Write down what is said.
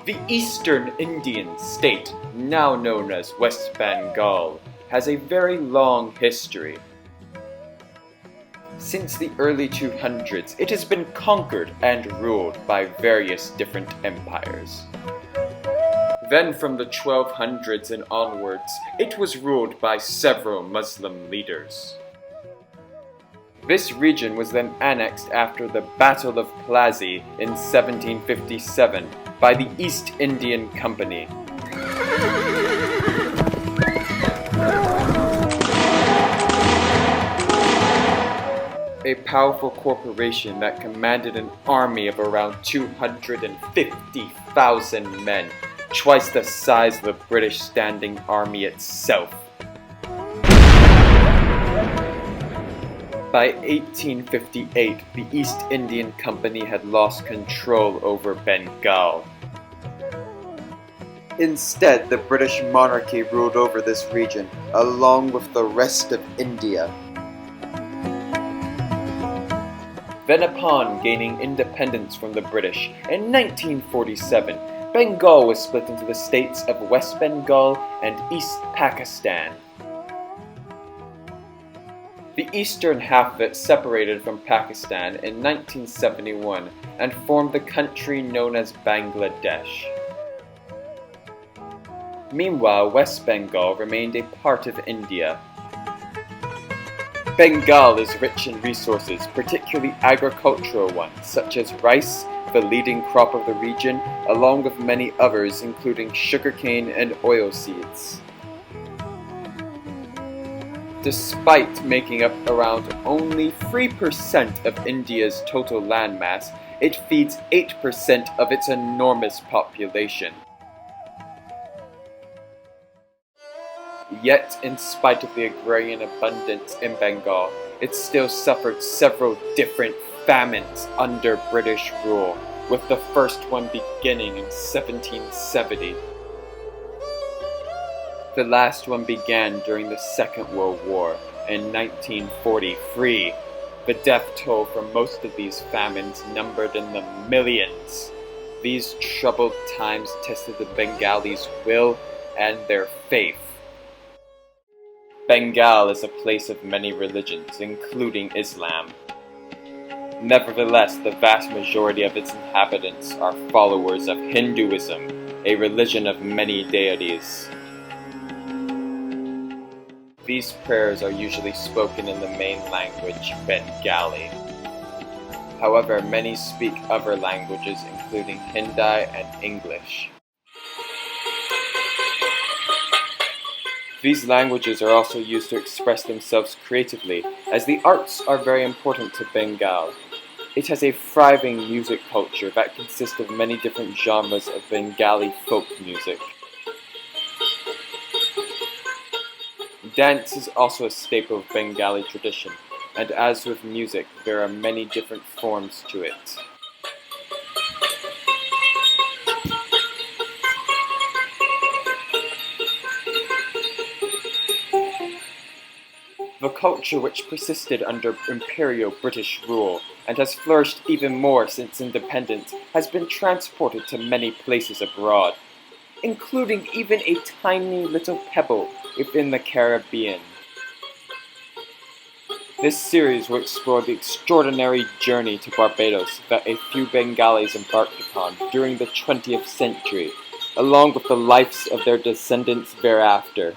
The Eastern Indian state, now known as West Bengal, has a very long history. Since the early 200s, it has been conquered and ruled by various different empires. Then from the 1200s and onwards, it was ruled by several Muslim leaders. This region was then annexed after the Battle of Plassey in 1757 by the East Indian Company. A powerful corporation that commanded an army of around 250,000 men, twice the size of the British Standing Army itself. By 1858, the East Indian Company had lost control over Bengal. Instead, the British monarchy ruled over this region, along with the rest of India. Then upon gaining independence from the British in 1947, Bengal was split into the states of West Bengal and East Pakistan. The eastern half of it separated from Pakistan in 1971 and formed the country known as Bangladesh. Meanwhile, West Bengal remained a part of India. Bengal is rich in resources, particularly agricultural ones, such as rice, the leading crop of the region, along with many others including sugarcane and oilseeds. Despite making up around only 3% of India's total landmass, it feeds 8% of its enormous population. Yet, in spite of the agrarian abundance in Bengal, it still suffered several different famines under British rule, with the first one beginning in 1770. The last one began during the Second World War in 1943. The death toll for most of these famines numbered in the millions. These troubled times tested the Bengalis' will and their faith. Bengal is a place of many religions, including Islam. Nevertheless, the vast majority of its inhabitants are followers of Hinduism, a religion of many deities. These prayers are usually spoken in the main language, Bengali. However, many speak other languages including Hindi and English. These languages are also used to express themselves creatively, as the arts are very important to Bengal. It has a thriving music culture that consists of many different genres of Bengali folk music. Dance is also a staple of Bengali tradition, and as with music, there are many different forms to it. The culture which persisted under Imperial British rule, and has flourished even more since independence, has been transported to many places abroad, including even a tiny little pebble within the Caribbean. This series will explore the extraordinary journey to Barbados that a few Bengalis embarked upon during the 20th century, along with the lives of their descendants thereafter.